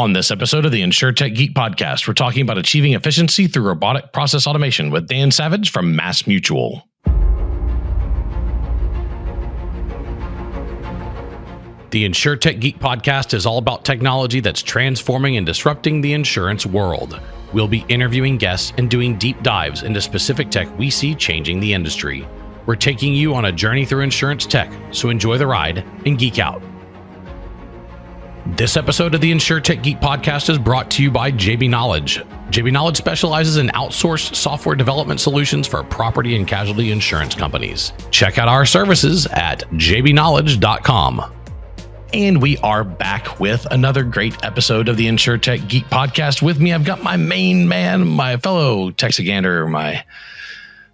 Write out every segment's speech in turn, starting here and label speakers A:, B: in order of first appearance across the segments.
A: On this episode of the InsurTech Geek Podcast, we're talking about achieving efficiency through robotic process automation with Dan Savage from MassMutual. The InsurTech Geek Podcast is all about technology that's transforming and disrupting the insurance world. We'll be interviewing guests and doing deep dives into specific tech we see changing the industry. We're taking you on a journey through insurance tech, so enjoy the ride and geek out. This episode of the InsurTech Geek Podcast is brought to you by JB Knowledge. JB Knowledge specializes in outsourced software development solutions for property and casualty insurance companies. Check out our services at jbknowledge.com. And we are back with another great episode of the InsurTech Geek Podcast. With me, I've got my main man, my fellow Texagander, my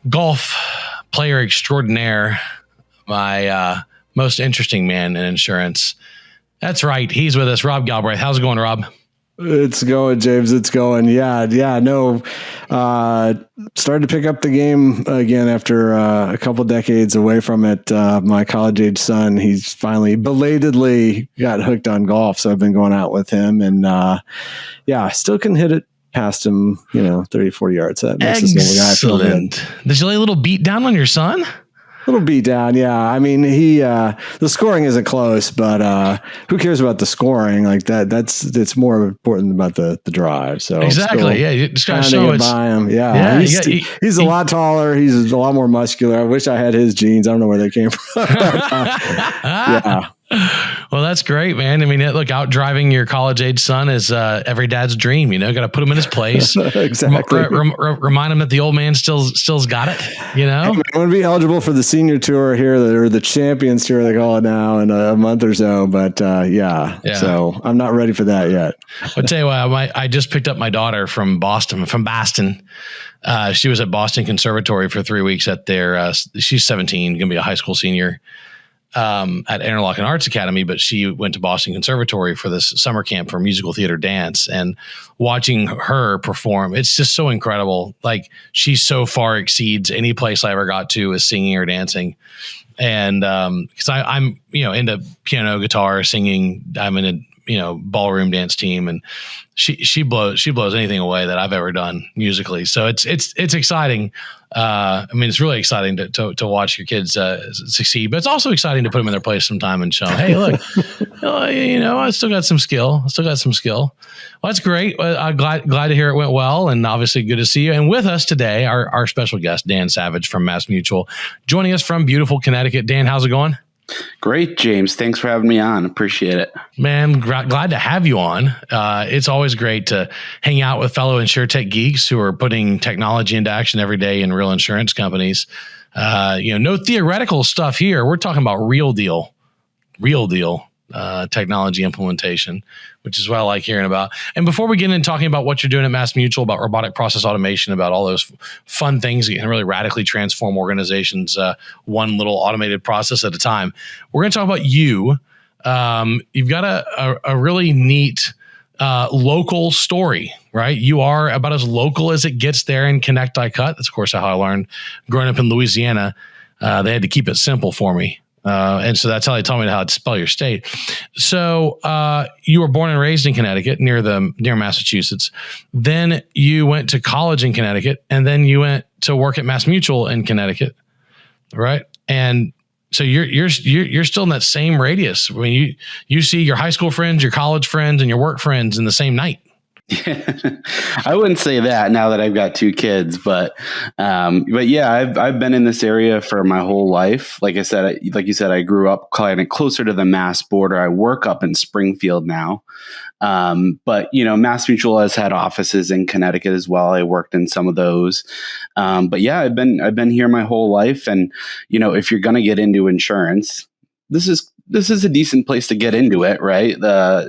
A: golf player extraordinaire, my most interesting man in insurance. That's right. He's with us, Rob Galbraith. How's it going, Rob?
B: It's going, James. It's going. Yeah. No. Started to pick up the game again after a couple decades away from it. My college-age son, he's finally belatedly got hooked on golf, so I've been going out with him, and I still can hit it past him, 30, 40 yards. That makes this little guy feel good.
A: Did you lay a little beat down on your son?
B: Little beat down, yeah. I mean, the scoring isn't close, but who cares about the scoring? Like it's more important about the drive. So
A: exactly, yeah. You just gotta show it
B: by him. Yeah, he's a lot taller. He's a lot more muscular. I wish I had his genes. I don't know where they came from. Yeah.
A: Well, that's great, man. I mean, look, out driving your college-age son is every dad's dream. Got to put him in his place.
B: Exactly.
A: Remind him that the old man still's got it.
B: I'm going to be eligible for the senior tour here, or the Champions Tour, they call it now, in a month or so. But yeah. So I'm not ready for that yet.
A: I'll tell you what, I just picked up my daughter from Boston. She was at Boston Conservatory for 3 weeks at their. She's 17, going to be a high school senior. At Interlochen Arts Academy, but she went to Boston Conservatory for this summer camp for musical theater dance, and watching her perform, it's just so incredible. Like, she so far exceeds any place I ever got to as singing or dancing. And because I'm into piano, guitar, singing, I'm in a ballroom dance team, and she blows anything away that I've ever done musically. So it's exciting. It's really exciting to watch your kids succeed, but it's also exciting to put them in their place sometime and show them, hey, look, I still got some skill. Well, that's great. I'm glad to hear it went well, and obviously good to see you. And with us today, our special guest, Dan Savage from MassMutual, joining us from beautiful Connecticut. Dan, how's it going?
C: Great, James. Thanks for having me on. Appreciate it.
A: Man, glad to have you on. It's always great to hang out with fellow InsurTech geeks who are putting technology into action every day in real insurance companies. No theoretical stuff here. We're talking about real deal technology implementation, which is what I like hearing about. And before we get into talking about what you're doing at MassMutual, about robotic process automation, about all those fun things that can really radically transform organizations, one little automated process at a time, we're going to talk about you. You've got a really neat local story, right? You are about as local as it gets there in Connect I Cut. That's, of course, how I learned growing up in Louisiana. They had to keep it simple for me. And so that's how they told me how to spell your state. So you were born and raised in Connecticut, near Massachusetts. Then you went to college in Connecticut, and then you went to work at MassMutual in Connecticut, right? And so you're still in that same radius. I mean, you see your high school friends, your college friends, and your work friends in the same night.
C: I wouldn't say that now that I've got two kids, but yeah, I've been in this area for my whole life. Like you said, I grew up kind of closer to the Mass border. I work up in Springfield now. But MassMutual has had offices in Connecticut as well. I worked in some of those. But yeah, I've been here my whole life. And, if you're going to get into insurance, this is a decent place to get into it, right?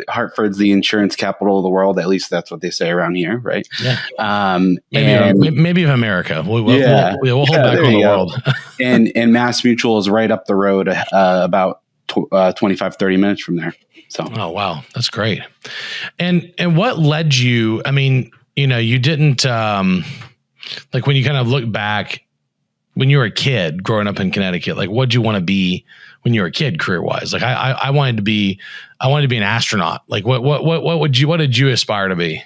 C: Hartford's the insurance capital of the world. At least that's what they say around here, right?
A: Yeah. Maybe of America. We'll hold back on the world.
C: and MassMutual is right up the road, about 25, 30 minutes from there. So,
A: oh, wow. That's great. And what led you, you didn't, like, when you kind of look back when you were a kid growing up in Connecticut, like, what'd you want to be when you were a kid, career wise? Like I wanted to be an astronaut. Like what did you aspire to be?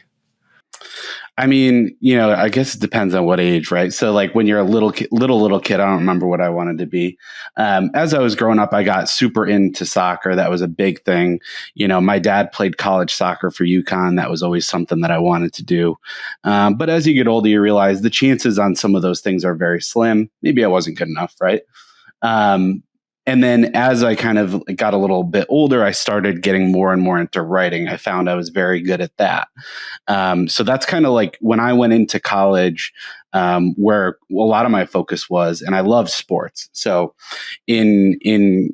C: I mean, I guess it depends on what age, right? So like when you're a little kid, I don't remember what I wanted to be. As I was growing up, I got super into soccer. That was a big thing. My dad played college soccer for UConn. That was always something that I wanted to do. But as you get older, you realize the chances on some of those things are very slim. Maybe I wasn't good enough, right? And then as I kind of got a little bit older, I started getting more and more into writing. I found I was very good at that. So that's kind of like when I went into college, where a lot of my focus was, and I love sports. So in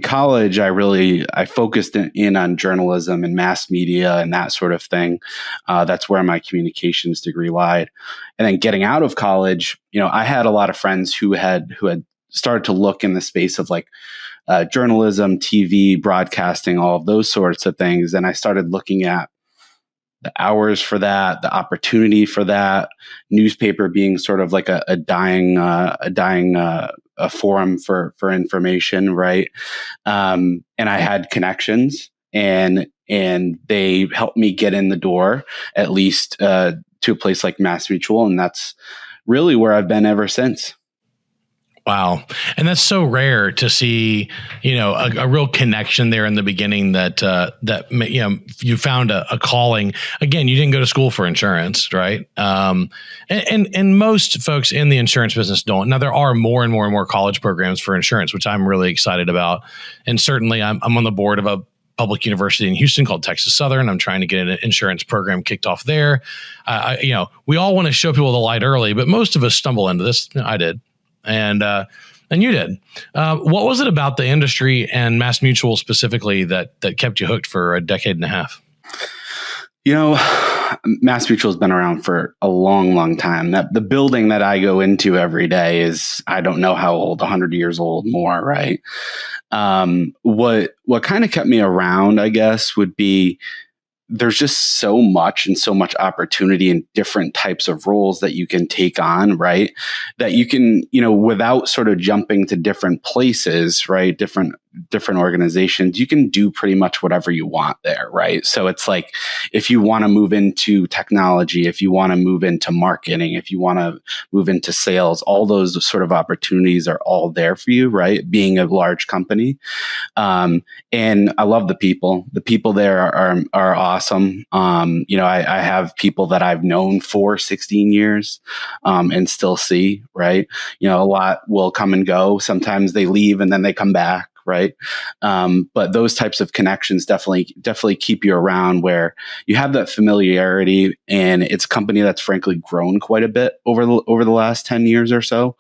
C: college, I focused in on journalism and mass media and that sort of thing. That's where my communications degree lied. And then getting out of college, I had a lot of friends who had started to look in the space of like journalism, TV, broadcasting, all of those sorts of things. And I started looking at the hours for that, the opportunity for that, newspaper being sort of like a dying forum for information, right? And I had connections, and they helped me get in the door, at least to a place like MassMutual, and that's really where I've been ever since.
A: Wow. And that's so rare to see, a real connection there in the beginning that you found a calling. Again, you didn't go to school for insurance, right? And most folks in the insurance business don't. Now, there are more and more college programs for insurance, which I'm really excited about. And certainly I'm on the board of a public university in Houston called Texas Southern. I'm trying to get an insurance program kicked off there. We all want to show people the light early, but most of us stumble into this. I did. And you did. What was it about the industry and MassMutual specifically that kept you hooked for a decade and a half?
C: MassMutual has been around for a long, long time. That the building that I go into every day is, I don't know how old, 100 years old, more, right? What kind of kept me around, I guess, would be there's just so much opportunity in different types of roles that you can take on, right? That you can, without sort of jumping to different places, right? Different organizations, you can do pretty much whatever you want there, right? So it's like, if you want to move into technology, if you want to move into marketing, if you want to move into sales, all those sort of opportunities are all there for you, right? Being a large company. And I love the people. The people there are awesome. I have people that I've known for 16 years, and still see, right? A lot will come and go. Sometimes they leave and then they come back. Right. But those types of connections definitely keep you around, where you have that familiarity, and it's a company that's frankly grown quite a bit over the last 10 years or so.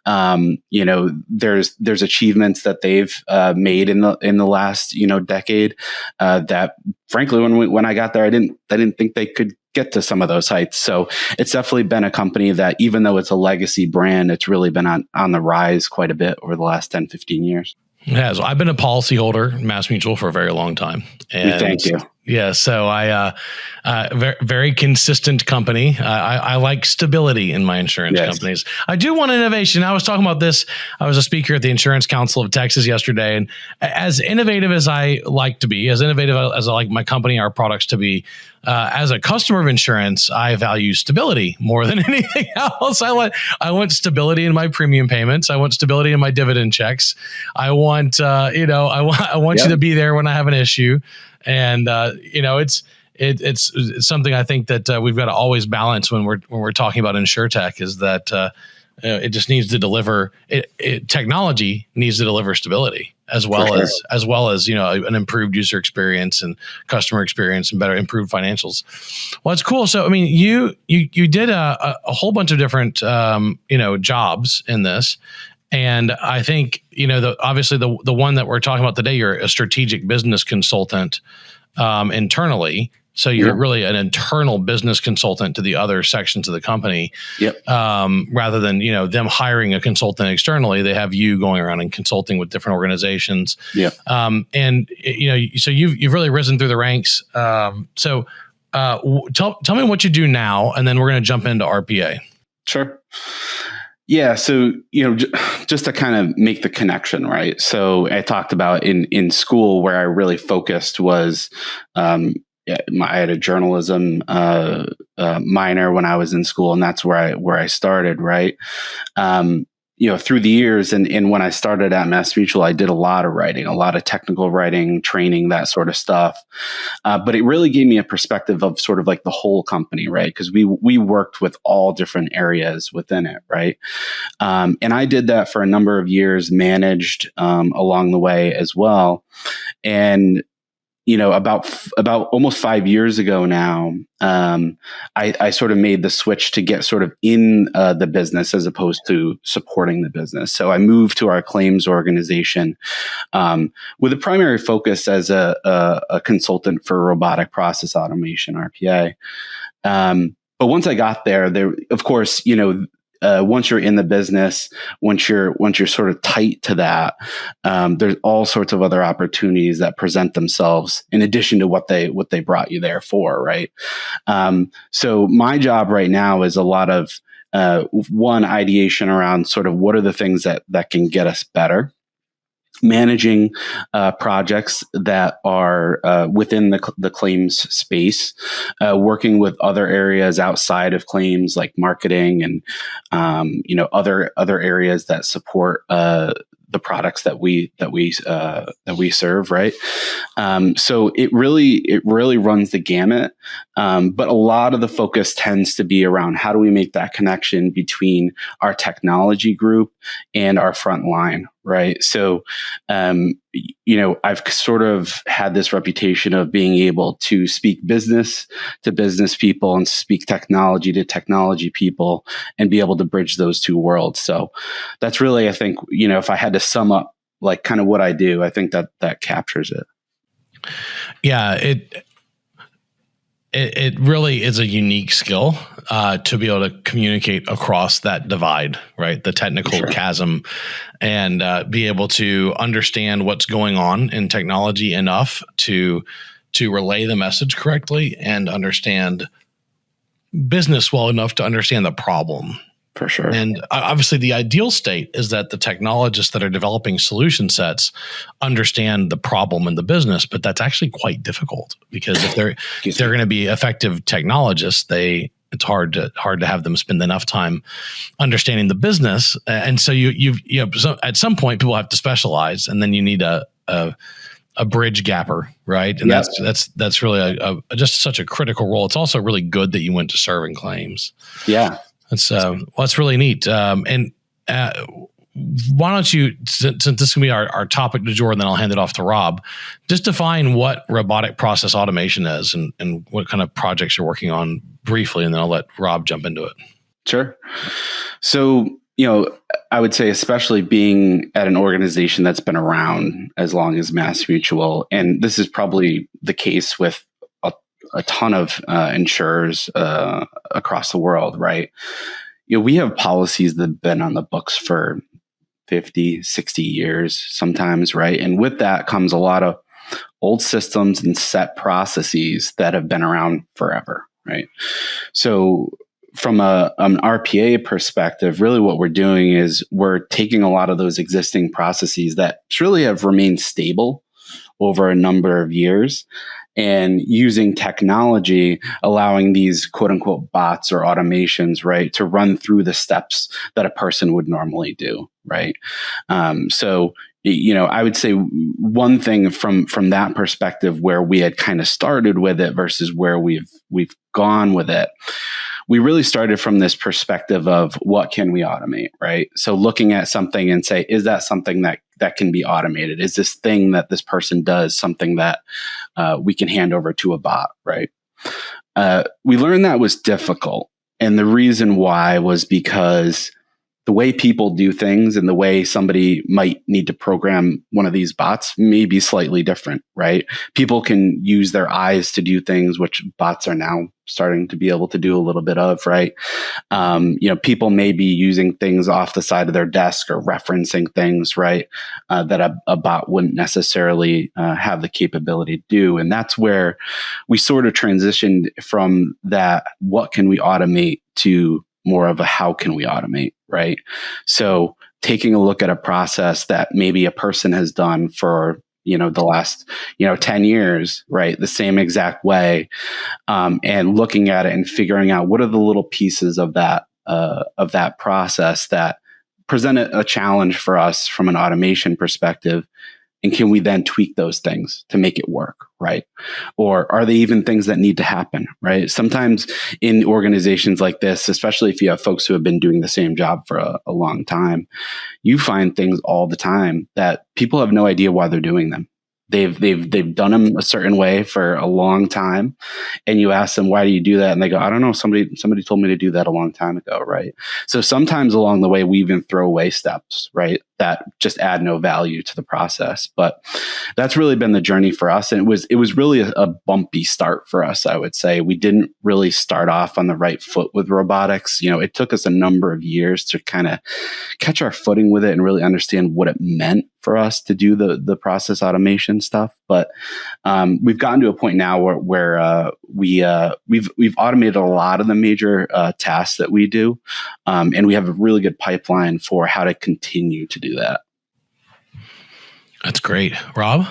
C: There's achievements that they've made in the last, decade, that frankly, when I got there, I didn't think they could get to some of those heights. So it's definitely been a company that, even though it's a legacy brand, it's really been on the rise quite a bit over the last 10, 15 years.
A: It has. I've been a policyholder in MassMutual for a very long time. And
C: thank you.
A: Yeah. So very, very consistent company. I like stability in my insurance companies. I do want innovation. I was talking about this. I was a speaker at the Insurance Council of Texas yesterday. And as innovative as I like to be, as innovative as I like my company, our products to be, as a customer of insurance, I value stability more than anything else. I want stability in my premium payments. I want stability in my dividend checks. I want, I want you to be there when I have an issue. And it's something I think that we've got to always balance when we're talking about InsurTech, is that it just needs to deliver. Technology needs to deliver stability as well as an improved user experience and customer experience and better improved financials. Well, it's cool. So I mean, you did a whole bunch of different jobs in this. And I think, obviously the one that we're talking about today, you're a strategic business consultant internally. So you're really an internal business consultant to the other sections of the company. Yep. Rather than, them hiring a consultant externally, they have you going around and consulting with different organizations. Yeah. So you've really risen through the ranks. So tell me what you do now, and then we're going to jump into RPA.
C: Sure. Yeah. So, just to kind of make the connection, right? So I talked about in school where I really focused was, I had a journalism minor when I was in school, and that's where I started, right? Through the years, and when I started at MassMutual, I did a lot of writing, a lot of technical writing, training, that sort of stuff. But it really gave me a perspective of sort of like the whole company, right? Because we worked with all different areas within it, right? And I did that for a number of years, managed along the way as well. And about almost 5 years ago now, I sort of made the switch to get sort of in the business as opposed to supporting the business. So I moved to our claims organization with a primary focus as a consultant for robotic process automation, RPA. But once I got there, of course, once you're in the business, once you're sort of tight to that, there's all sorts of other opportunities that present themselves in addition to what they brought you there for, right? So my job right now is a lot of one, ideation around sort of what are the things that can get us better. Managing projects that are within the claims space, working with other areas outside of claims like marketing and other areas that support the products that we serve, right? So it really runs the gamut, but a lot of the focus tends to be around how do we make that connection between our technology group and our front line, right? So, I've sort of had this reputation of being able to speak business to business people and speak technology to technology people and be able to bridge those two worlds. So that's really, I think, if I had to sum up like kind of what I do, I think that captures it.
A: Yeah, it really is a unique skill to be able to communicate across that divide, right? The technical chasm, and be able to understand what's going on in technology enough to relay the message correctly and understand business well enough to understand the problem.
C: For sure.
A: And obviously the ideal state is that the technologists that are developing solution sets understand the problem in the business, but that's actually quite difficult because if they're going to be effective technologists, it's hard to have them spend enough time understanding the business. And so so at some point people have to specialize, and then you need a bridge gapper, right? And that's really just such a critical role. It's also really good that you went to serving claims.
C: Yeah.
A: That's really neat. And why don't you, since this can be our topic du jour, and then I'll hand it off to Rob, just define what robotic process automation is and what kind of projects you're working on briefly, and then I'll let Rob jump into it.
C: Sure. So, I would say, especially being at an organization that's been around as long as MassMutual, and this is probably the case with a ton of insurers across the world, right? We have policies that have been on the books for 50, 60 years sometimes, right? And with that comes a lot of old systems and set processes that have been around forever, right? So from an RPA perspective, really what we're doing is we're taking a lot of those existing processes that really have remained stable over a number of years and using technology, allowing these quote unquote bots or automations, right, to run through the steps that a person would normally do, right? So, I would say one thing from that perspective where we had kind of started with it versus where we've gone with it, we really started from this perspective of what can we automate, right? So looking at something and say, is that something that can be automated? Is this thing that this person does something that we can hand over to a bot, right? We learned that was difficult. And the reason why was because the way people do things and the way somebody might need to program one of these bots may be slightly different, right? People can use their eyes to do things, which bots are now starting to be able to do a little bit of, right? People may be using things off the side of their desk or referencing things, right? That a bot wouldn't necessarily have the capability to do. And that's where we sort of transitioned from that, what can we automate, to more of a how can we automate, right? So taking a look at a process that maybe a person has done for the last 10 years, right, the same exact way, and looking at it and figuring out what are the little pieces of that process that present a challenge for us from an automation perspective. And can we then tweak those things to make it work, right? Or are they even things that need to happen, right? Sometimes in organizations like this, especially if you have folks who have been doing the same job for a long time, you find things all the time that people have no idea why they're doing them. They've done them a certain way for a long time, and you ask them, why do you do that? And they go, I don't know. Somebody told me to do that a long time ago, right? So sometimes along the way, we even throw away steps, right, that just add no value to the process. But that's really been the journey for us, and it was really a bumpy start for us. I would say we didn't really start off on the right foot with robotics. It took us a number of years to kind of catch our footing with it and really understand what it meant for us to do the process automation stuff. But we've gotten to a point now where we've automated a lot of the major tasks that we do, and we have a really good pipeline for how to continue to do that.
A: That's great, Rob.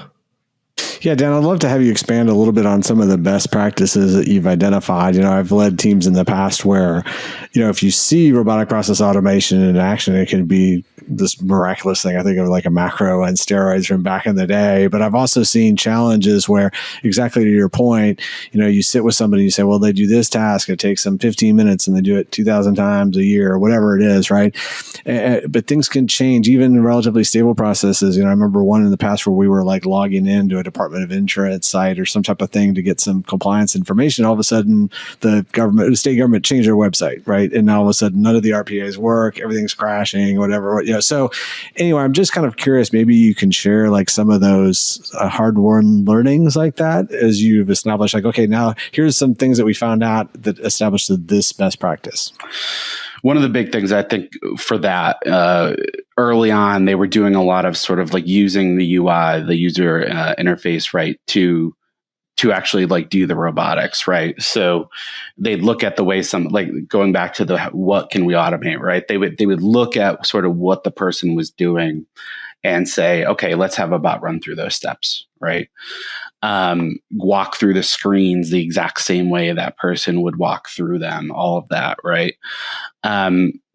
B: Yeah, Dan, I'd love to have you expand a little bit on some of the best practices that you've identified. I've led teams in the past where, if you see robotic process automation in action, it can be this miraculous thing. I think of like a macro and steroids from back in the day. But I've also seen challenges where, exactly to your point, you sit with somebody, you say, well, they do this task, it takes them 15 minutes and they do it 2,000 times a year or whatever it is, right? But things can change, even in relatively stable processes. I remember one in the past where we were like logging into a Department of Insurance site or some type of thing to get some compliance information. All of a sudden, the state government changed their website, right? And now all of a sudden, none of the RPAs work, everything's crashing, whatever. So anyway, I'm just kind of curious. Maybe you can share like some of those hard-won learnings like that as you've established. Like, okay, now here's some things that we found out that established this best practice.
C: One of the big things I think for that, early on, they were doing a lot of sort of like using the UI, the user interface, right, to actually like do the robotics, right? So they'd look at the way like going back to the what can we automate, right? They would look at sort of what the person was doing and say, okay, let's have a bot run through those steps, right? Walk through the screens the exact same way that person would walk through them, all of that, right?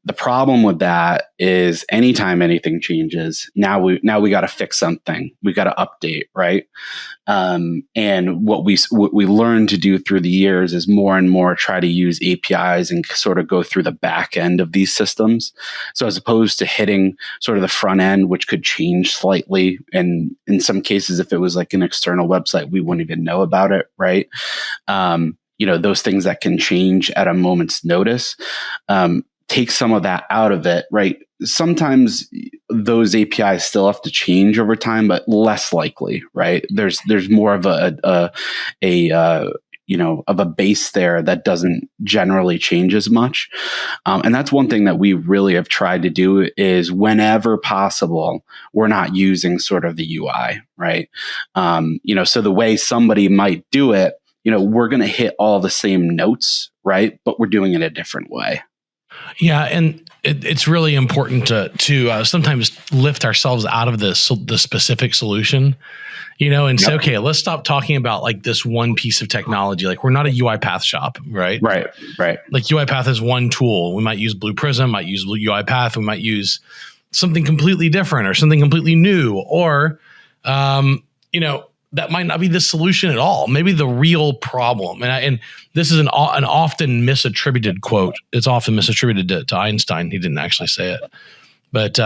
C: The problem with that is anytime anything changes, now we got to fix something. We got to update, right? And what we learned to do through the years is more and more try to use APIs and sort of go through the back end of these systems. So as opposed to hitting sort of the front end, which could change slightly, and in some cases, if it was like an external website, we wouldn't even know about it, right? Those things that can change at a moment's notice. Take some of that out of it, right? Sometimes those APIs still have to change over time, but less likely, right? There's more of a base there that doesn't generally change as much. And that's one thing that we really have tried to do is whenever possible, we're not using sort of the UI, right? So the way somebody might do it, we're going to hit all the same notes, right? But we're doing it a different way.
A: Yeah, and it's really important to sometimes lift ourselves out of the specific solution, and say, okay, let's stop talking about like this one piece of technology. Like we're not a UiPath shop, right? Right. Like UiPath is one tool. We might use Blue Prism, might use UiPath, we might use something completely different or something completely new, or that might not be the solution at all. Maybe the real problem. And this is an often misattributed quote. It's often misattributed to Einstein. He didn't actually say it, but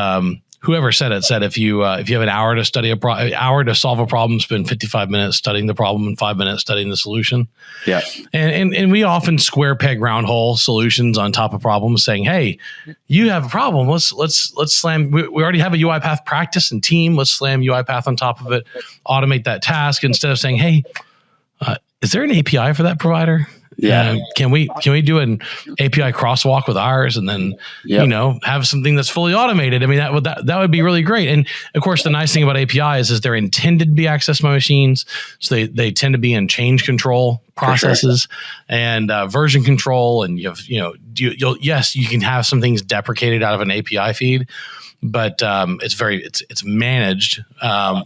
A: whoever said it said if you have an hour to study hour to solve a problem, spend 55 minutes studying the problem and 5 minutes studying the solution. Yeah. And we often square peg round hole solutions on top of problems, saying, hey, you have a problem. Let's slam. We already have a UiPath practice and team. Let's slam UiPath on top of it, automate that task instead of saying, hey, is there an API for that provider?
C: Yeah.
A: Can we do an API crosswalk with ours, and then have something that's fully automated? I mean, that would be really great. And of course, the nice thing about APIs is they're intended to be accessed by machines, so they tend to be in change control processes and version control. And you can have some things deprecated out of an API feed, but it's managed.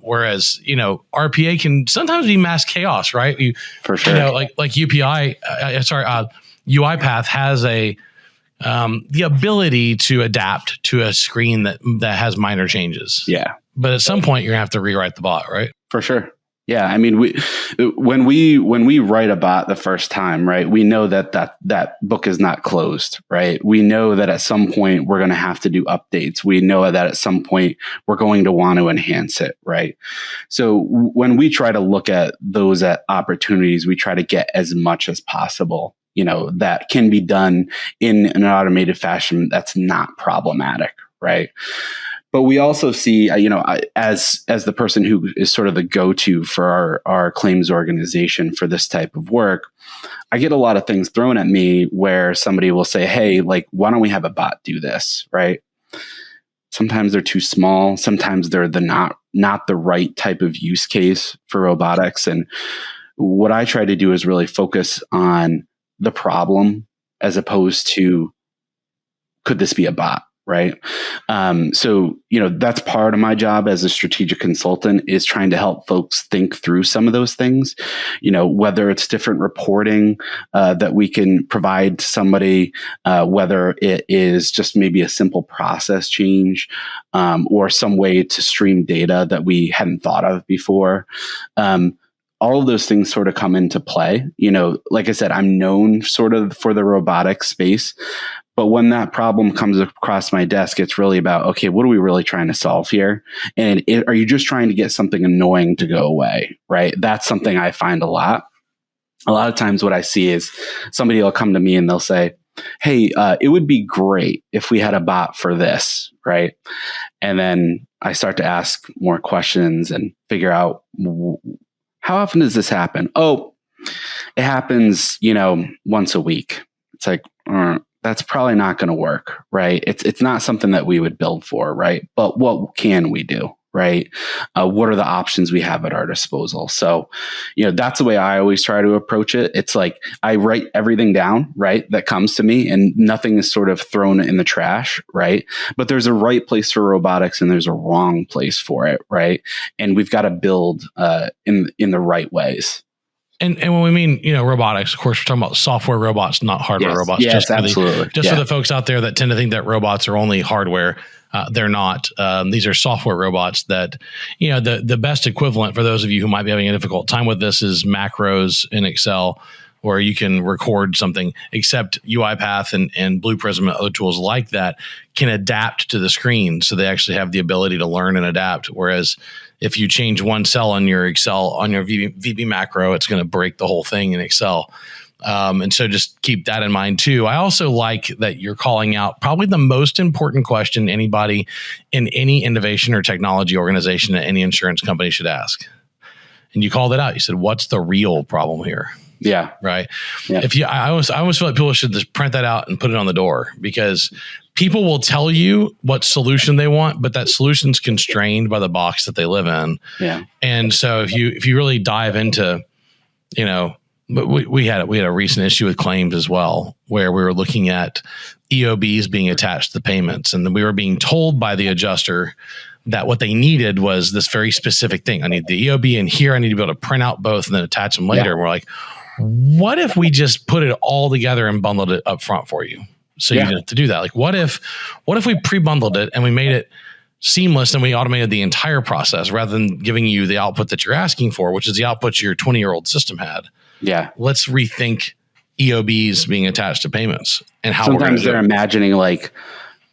A: Whereas RPA can sometimes be mass chaos, right?
C: For sure.
A: Like UiPath has the ability to adapt to a screen that has minor changes.
C: Yeah,
A: but at some point you're gonna have to rewrite the bot, right?
C: For sure. Yeah, I mean, when we write a bot the first time, right, we know that book is not closed, right? We know that at some point we're going to have to do updates. We know that at some point we're going to want to enhance it, right? So when we try to look at those opportunities, we try to get as much as possible, that can be done in an automated fashion that's not problematic, right? But we also see, as the person who is sort of the go-to for our claims organization for this type of work, I get a lot of things thrown at me where somebody will say, hey, like, why don't we have a bot do this, right? Sometimes they're too small. Sometimes they're not the right type of use case for robotics. And what I try to do is really focus on the problem as opposed to, could this be a bot? Right. So, that's part of my job as a strategic consultant, is trying to help folks think through some of those things, whether it's different reporting that we can provide to somebody, whether it is just maybe a simple process change, or some way to stream data that we hadn't thought of before. All of those things sort of come into play. Like I said, I'm known sort of for the robotics space. But when that problem comes across my desk, it's really about, okay, what are we really trying to solve here? And are you just trying to get something annoying to go away, right? That's something I find a lot. A lot of times what I see is somebody will come to me and they'll say, hey, it would be great if we had a bot for this, right? And then I start to ask more questions and figure out, how often does this happen? Oh, it happens, once a week. It's like, that's probably not going to work, right? It's not something that we would build for, right? But what can we do, right? What are the options we have at our disposal? So, that's the way I always try to approach it. It's like I write everything down, right, that comes to me, and nothing is sort of thrown in the trash, right? But there's a right place for robotics and there's a wrong place for it, right? And we've got to build in the right ways.
A: And when we mean, robotics, of course, we're talking about software robots, not hardware robots.
C: Yes, absolutely.
A: For the folks out there that tend to think that robots are only hardware, they're not. These are software robots that, the best equivalent for those of you who might be having a difficult time with this is macros in Excel, where you can record something, except UiPath and Blue Prism and other tools like that can adapt to the screen. So they actually have the ability to learn and adapt. Whereas if you change one cell on your Excel, on your VB macro, it's going to break the whole thing in Excel. And so just keep that in mind too. I also like that you're calling out probably the most important question anybody in any innovation or technology organization at any insurance company should ask. And you called it out. You said, what's the real problem here?
C: Yeah.
A: Right. Yeah. I almost feel like people should just print that out and put it on the door, because people will tell you what solution they want, but that solution's constrained by the box that they live in.
C: Yeah.
A: And so if you really dive into, we had a recent issue with claims as well, where we were looking at EOBs being attached to the payments, and we were being told by the adjuster that what they needed was this very specific thing. I need the EOB in here. I need to be able to print out both and then attach them later. Yeah. We're like, what if we just put it all together and bundled it up front for you? So you didn't have to do that. Like, what if we pre-bundled it and we made it seamless and we automated the entire process rather than giving you the output that you're asking for, which is the output your 20-year-old system had.
C: Yeah.
A: Let's rethink EOBs being attached to payments and how
C: sometimes they're imagining like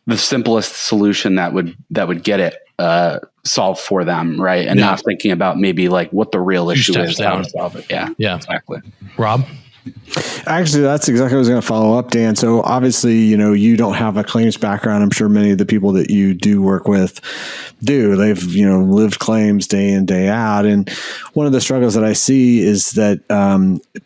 C: the simplest solution that would get it solved for them, right? And not thinking about maybe like what the real issue is, how to solve it. Yeah,
A: yeah,
C: exactly.
A: Rob?
B: Actually, that's exactly what I was going to follow up, Dan. So obviously, you don't have a claims background. I'm sure many of the people that you do work with do. They've, lived claims day in, day out. And one of the struggles that I see is that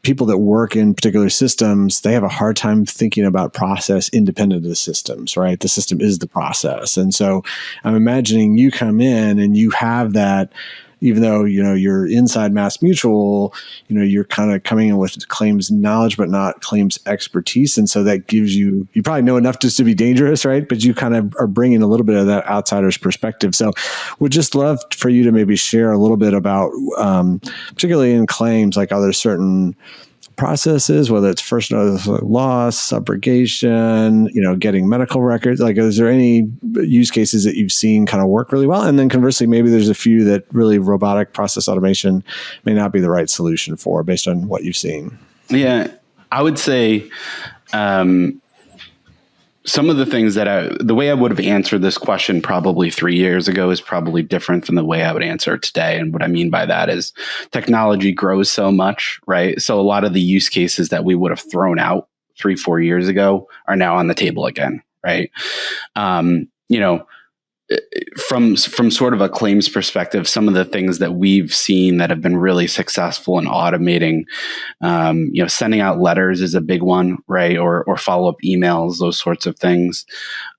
B: people that work in particular systems, they have a hard time thinking about process independent of the systems, right? The system is the process. And so I'm imagining you come in and you have that. Even though, you're inside MassMutual, you're kind of coming in with claims knowledge, but not claims expertise. And so that gives you probably know enough just to be dangerous, right? But you kind of are bringing a little bit of that outsider's perspective. So would just love for you to maybe share a little bit about, particularly in claims, like are there certain processes, whether it's first notice of loss, subrogation, getting medical records, like is there any use cases that you've seen kind of work really well? And then conversely, maybe there's a few that really robotic process automation may not be the right solution for based on what you've seen.
C: Yeah, I would say some of the things the way I would have answered this question probably 3 years ago is probably different than the way I would answer it today. And what I mean by that is technology grows so much, right? So a lot of the use cases that we would have thrown out 3-4 years ago are now on the table again, right? From sort of a claims perspective, some of the things that we've seen that have been really successful in automating, sending out letters is a big one, right? Or follow-up emails, those sorts of things.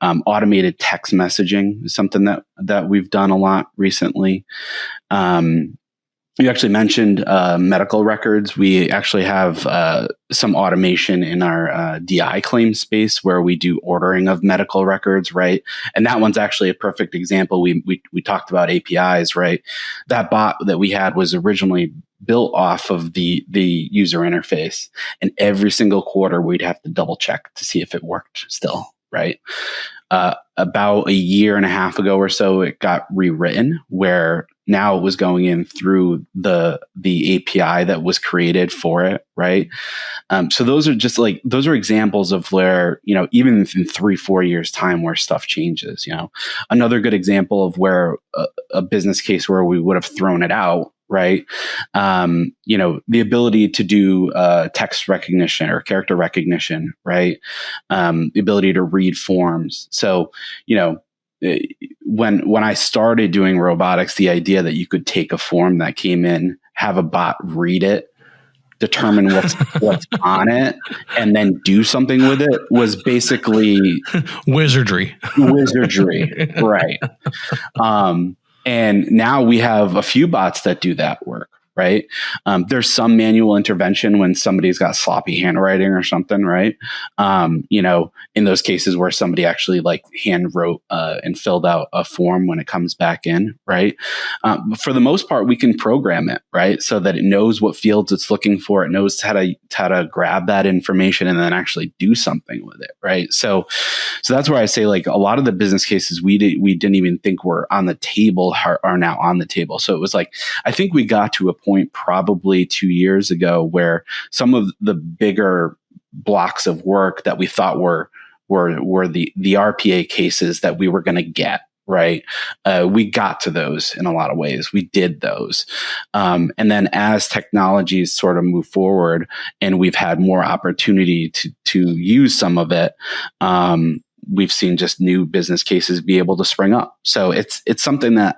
C: Automated text messaging is something that we've done a lot recently. You actually mentioned medical records. We actually have some automation in our DI claim space where we do ordering of medical records, right? And that one's actually a perfect example. We talked about APIs, right? That bot that we had was originally built off of the user interface, and every single quarter we'd have to double check to see if it worked still, right? About a year and a half ago or so, it got rewritten where now it was going in through the API that was created for it, right? So those are examples of where, even in 3-4 years time where stuff changes, Another good example of where a business case where we would have thrown it out, right? The ability to do text recognition or character recognition, right? The ability to read forms. So, when I started doing robotics, the idea that you could take a form that came in, have a bot read it, determine what's on it, and then do something with it was basically
A: wizardry,
C: right? And now we have a few bots that do that work, right? There's some manual intervention when somebody's got sloppy handwriting or something, right? In those cases where somebody actually hand wrote and filled out a form when it comes back in, right? But for the most part, we can program it, right? So that it knows what fields it's looking for. It knows how to grab that information and then actually do something with it, right? So that's where I say a lot of the business cases we didn't even think were on the table are now on the table. So it was I think we got to a point probably 2 years ago where some of the bigger blocks of work that we thought were the RPA cases that we were going to get, right? We got to those in a lot of ways. We did those. And then as technologies sort of move forward and we've had more opportunity to use some of it, we've seen just new business cases be able to spring up. So it's something that,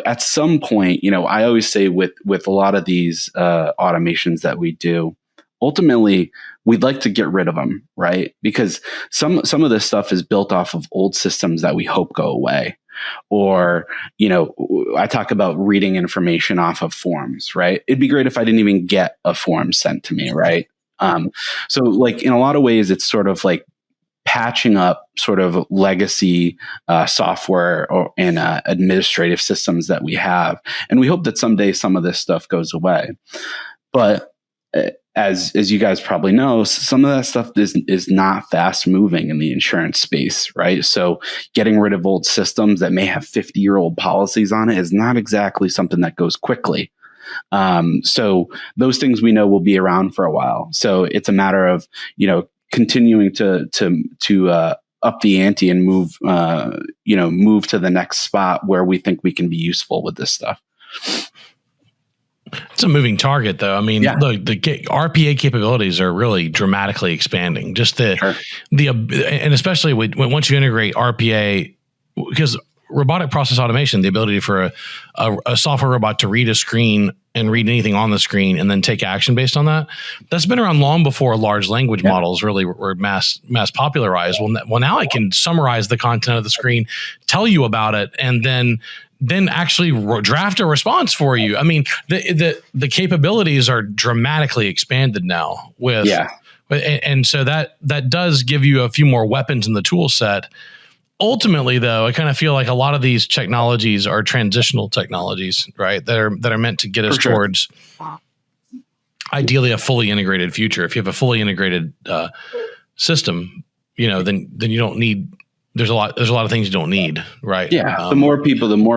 C: at some point, I always say with a lot of these automations that we do, ultimately, we'd like to get rid of them, right? Because some of this stuff is built off of old systems that we hope go away. Or, I talk about reading information off of forms, right? It'd be great if I didn't even get a form sent to me, right? So in a lot of ways, it's sort of patching up sort of legacy software and administrative systems that we have. And we hope that someday some of this stuff goes away. But as you guys probably know, some of that stuff is not fast moving in the insurance space, right? So getting rid of old systems that may have 50-year-old policies on it is not exactly something that goes quickly. So those things we know will be around for a while. So it's a matter of, continuing to up the ante and move to the next spot where we think we can be useful with this stuff.
A: It's a moving target, though. I mean,
C: Yeah.
A: look, the RPA capabilities are really dramatically expanding. Just and especially once you integrate RPA, because robotic process automation, the ability for a software robot to read a screen and read anything on the screen and then take action based on that, that's been around long before large language models really were mass popularized. Well, now I can summarize the content of the screen, tell you about it, and then actually draft a response for you. I mean, the capabilities are dramatically expanded now and so that does give you a few more weapons in the tool set. Ultimately, though, I kind of feel like a lot of these technologies are transitional technologies, right? That are meant to get us towards ideally a fully integrated future. If you have a fully integrated system, then you don't need. There's a lot of things you don't need, right?
C: Yeah. The more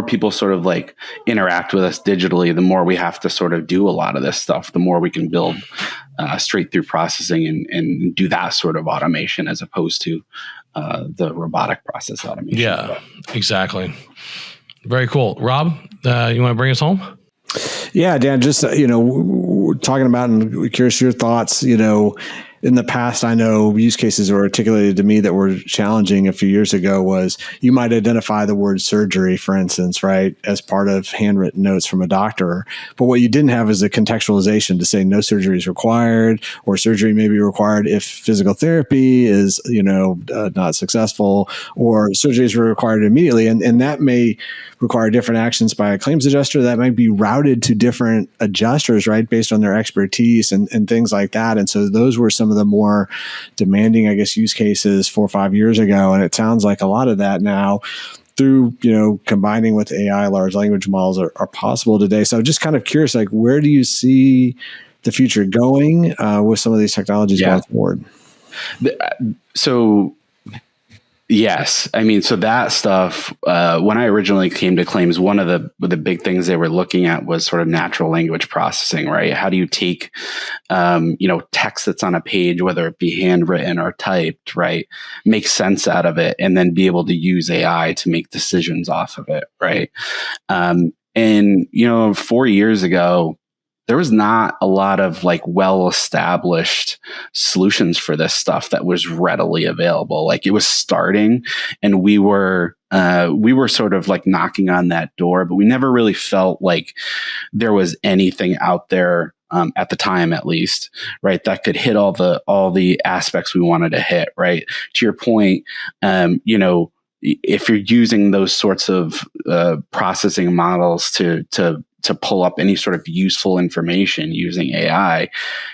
C: people sort of like interact with us digitally, the more we have to sort of do a lot of this stuff, the more we can build straight through processing and do that sort of automation as opposed to the robotic process automation.
A: Yeah, exactly. Very cool. Rob, you want to bring us home?
B: Yeah, Dan, just, talking about and curious your thoughts, in the past, I know use cases were articulated to me that were challenging a few years ago was you might identify the word surgery, for instance, right, as part of handwritten notes from a doctor. But what you didn't have is a contextualization to say no surgery is required or surgery may be required if physical therapy is, not successful or surgery is required immediately. And that may require different actions by a claims adjuster that might be routed to different adjusters, right, based on their expertise and things like that. And so those were some of the more demanding, I guess, use cases 4 or 5 years ago. And it sounds like a lot of that now through, combining with AI, large language models are possible today. So just kind of curious, like, where do you see the future going with some of these technologies going forward?
C: So yes. I mean, so that stuff, when I originally came to claims, one of the big things they were looking at was sort of natural language processing, right? How do you take, text that's on a page, whether it be handwritten or typed, right? Make sense out of it and then be able to use AI to make decisions off of it, right? And 4 years ago, there was not a lot of like well-established solutions for this stuff that was readily available. Like it was starting and we were sort of like knocking on that door, but we never really felt like there was anything out there at the time, at least, right, that could hit all the aspects we wanted to hit, right? To your point, if you're using those sorts of processing models to pull up any sort of useful information using AI,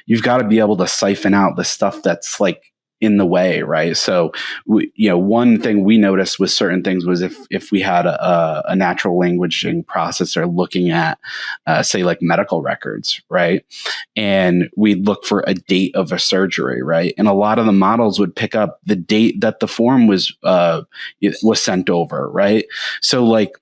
C: you've got to be able to siphon out the stuff that's like in the way, right? So, one thing we noticed with certain things was if we had a natural languaging processor looking at, say, like medical records, right? And we'd look for a date of a surgery, right? And a lot of the models would pick up the date that the form was sent over, right? So, like,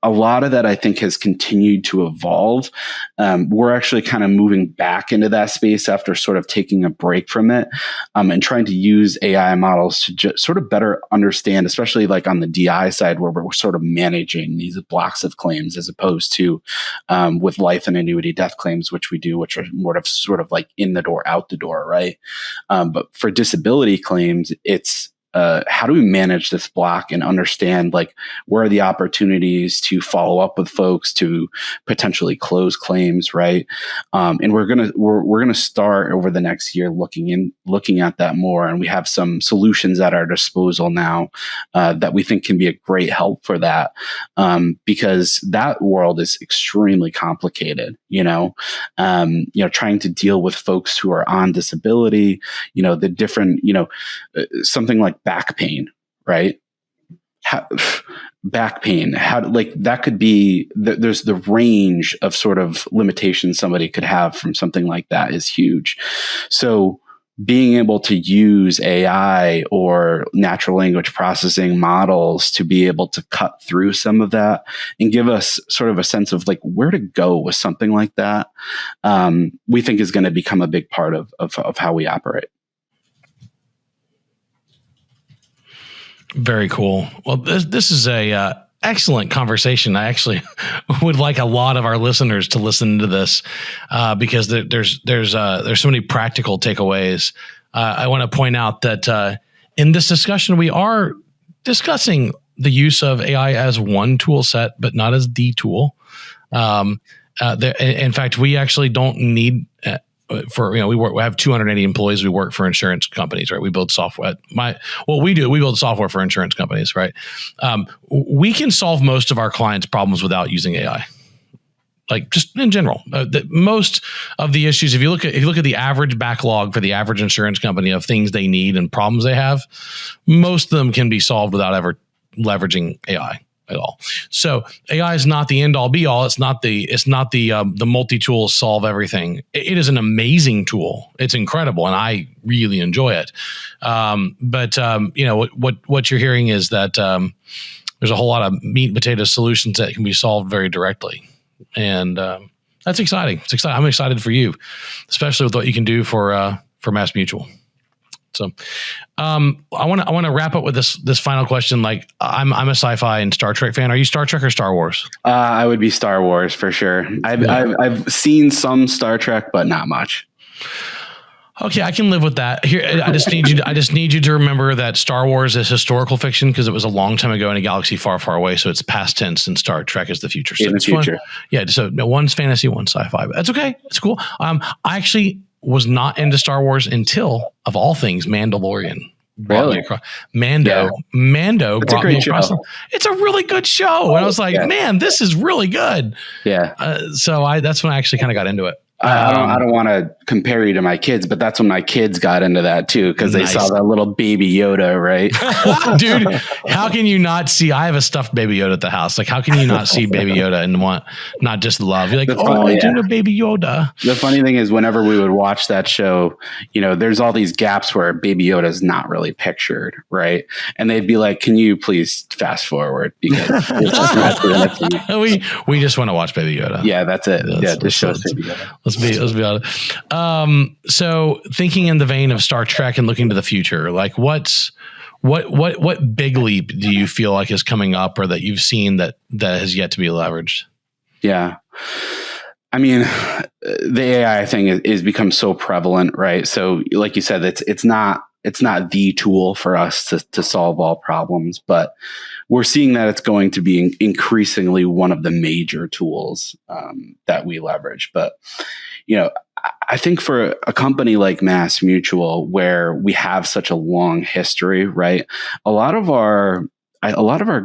C: a lot of that, I think, has continued to evolve. We're actually kind of moving back into that space after sort of taking a break from it and trying to use AI models to just sort of better understand, especially like on the DI side where we're sort of managing these blocks of claims as opposed to with life and annuity death claims, which we do, which are more of sort of like in the door, out the door, right? But for disability claims, it's how do we manage this block and understand like where are the opportunities to follow up with folks to potentially close claims, right? And we're gonna start over the next year looking at that more, and we have some solutions at our disposal now that we think can be a great help for that, because that world is extremely complicated. Trying to deal with folks who are on disability, the different, something like back pain, right? Back pain, that could be, there's the range of sort of limitations somebody could have from something like that is huge. So being able to use AI or natural language processing models to be able to cut through some of that and give us sort of a sense of like where to go with something like that, we think is going to become a big part of how we operate.
A: Very cool. Well, this is a excellent conversation. I actually would like a lot of our listeners to listen to this because there's so many practical takeaways. I want to point out that in this discussion, we are discussing the use of AI as one tool set, but not as the tool. In fact, we actually don't need we have 280 employees. We work for insurance companies, right? We build software. We build software for insurance companies, right? We can solve most of our clients' problems without using AI. Like just in general, most of the issues, if you look at the average backlog for the average insurance company of things they need and problems they have, most of them can be solved without ever leveraging AI at all. So AI is not the end all be all. It's not the multi-tool solve everything. It is an amazing tool. It's incredible, and I really enjoy it. But what you're hearing is that there's a whole lot of meat and potato solutions that can be solved very directly, and that's exciting. It's exciting. I'm excited for you, especially with what you can do for MassMutual. So, I want to wrap up with this final question. Like, I'm a sci-fi and Star Trek fan. Are you Star Trek or Star Wars?
C: I would be Star Wars for sure. I've seen some Star Trek, but not much.
A: Okay, I can live with that. Here, I just need you to remember that Star Wars is historical fiction because it was a long time ago in a galaxy far, far away. So it's past tense, and Star Trek is the future. So
C: in the future,
A: yeah. So one's fantasy, one's sci-fi. But that's okay. It's cool. I actually was not into Star Wars until, of all things, Mandalorian.
C: Really?
A: Mando
C: It's
A: brought
C: a
A: me
C: great
A: across.
C: show.
A: It's a really good show. And I was like, man, this is really good.
C: Yeah.
A: So that's when I actually kind of got into it.
C: I don't want to compare you to my kids, but that's when my kids got into that too, because they saw that little baby Yoda, right?
A: Dude, how can you not see? I have a stuffed baby Yoda at the house. Like, how can you not see baby Yoda and want not just love? You're like, I do know baby Yoda.
C: The funny thing is, whenever we would watch that show, there's all these gaps where baby Yoda is not really pictured, right? And they'd be like, "Can you please fast forward because it's just not doing it for me."
A: We just want to watch baby Yoda.
C: Yeah, that's it. Just show us baby Yoda.
A: Let's be honest. So thinking in the vein of Star Trek and looking to the future, like what big leap do you feel like is coming up or that you've seen that has yet to be leveraged?
C: Yeah. I mean, the AI thing is become so prevalent, right? So like you said, it's not the tool for us to solve all problems, but we're seeing that it's going to be increasingly one of the major tools that we leverage. But, I think for a company like MassMutual, where we have such a long history, right? A lot of our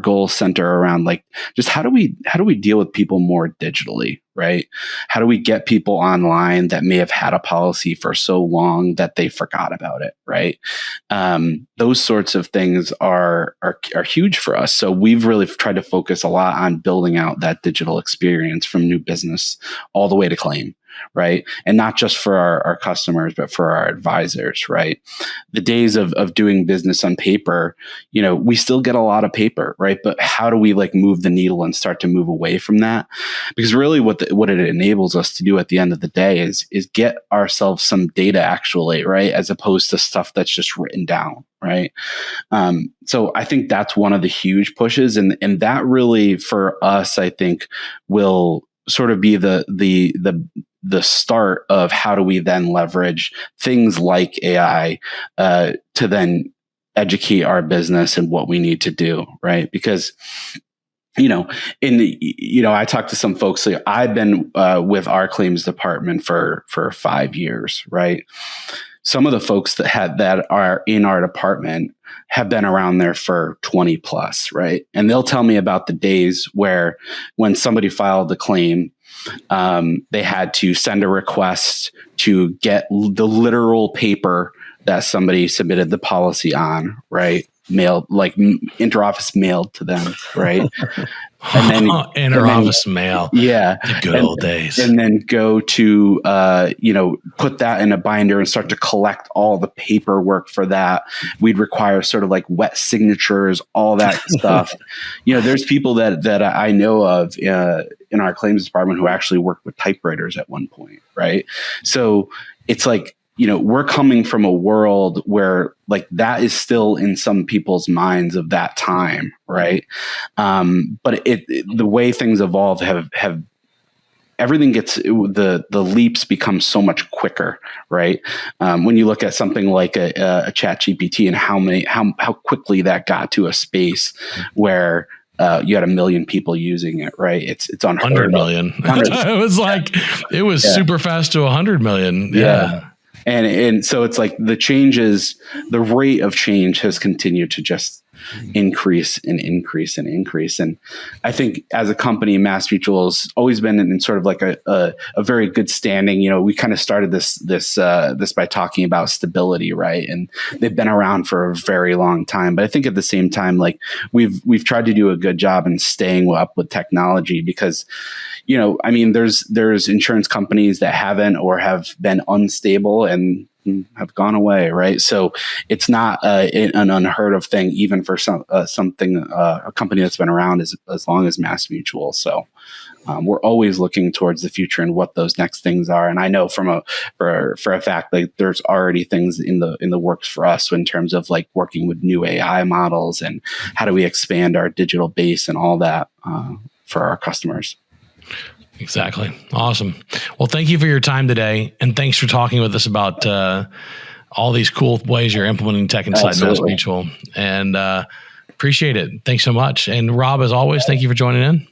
C: goals center around like just how do we deal with people more digitally, right? How do we get people online that may have had a policy for so long that they forgot about it, right? Those sorts of things are huge for us. So we've really tried to focus a lot on building out that digital experience from new business all the way to claim. Right. And not just for our customers, but for our advisors. Right. The days of doing business on paper, we still get a lot of paper. Right. But how do we move the needle and start to move away from that? Because really what it enables us to do at the end of the day is get ourselves some data actually. Right. As opposed to stuff that's just written down. Right. So I think that's one of the huge pushes. And that really for us, I think will sort of be the start of how do we then leverage things like AI to then educate our business and what we need to do, right? Because I talked to some folks. I've been with our claims department for 5 years, right? Some of the folks that are in our department have been around there for 20 plus, right? And they'll tell me about the days where when somebody filed the claim, they had to send a request to get the literal paper that somebody submitted the policy on, right? Mailed, interoffice mailed to them, right? And then
A: interoffice mail.
C: Yeah.
A: The good old days.
C: And then go to, put that in a binder and start to collect all the paperwork for that. We'd require sort of wet signatures, all that stuff. There's people that I know of in our claims department who actually worked with typewriters at one point, right? So it's we're coming from a world where like that is still in some people's minds of that time, right? But the way things evolve have everything gets the leaps become so much quicker, right? When you look at something like a ChatGPT and how quickly that got to a space where you had 1 million people using it, right? It's on
A: 100 million. It was super fast to 100 million. Yeah.
C: And so it's like the rate of change has continued to just increase and increase and increase. And I think as a company, MassMutual has always been in sort of like a very good standing. We kind of started this by talking about stability, right? And they've been around for a very long time. But I think at the same time, like we've tried to do a good job in staying up with technology because, there's insurance companies that haven't or have been unstable and have gone away, right? So it's not an unheard of thing, even for a company that's been around as long as MassMutual. So we're always looking towards the future and what those next things are. And I know for a fact, like there's already things in the works for us in terms of like working with new AI models and how do we expand our digital base and all that for our customers.
A: Exactly. Awesome. Well, thank you for your time today. And thanks for talking with us about all these cool ways you're implementing tech inside MassMutual. And appreciate it. Thanks so much. And Rob, as always, thank you for joining in.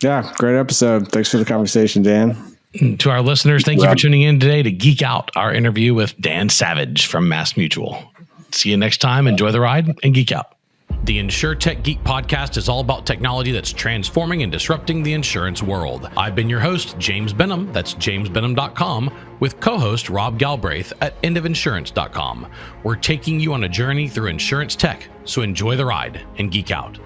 B: Yeah, great episode. Thanks for the conversation, Dan.
A: And to our listeners, thank you for tuning in today to Geek Out, our interview with Dan Savage from MassMutual. See you next time. Enjoy the ride and geek out. The InsurTech Geek podcast is all about technology that's transforming and disrupting the insurance world. I've been your host, James Benham, that's jamesbenham.com, with co-host Rob Galbraith at endofinsurance.com. We're taking you on a journey through insurance tech, so enjoy the ride and geek out.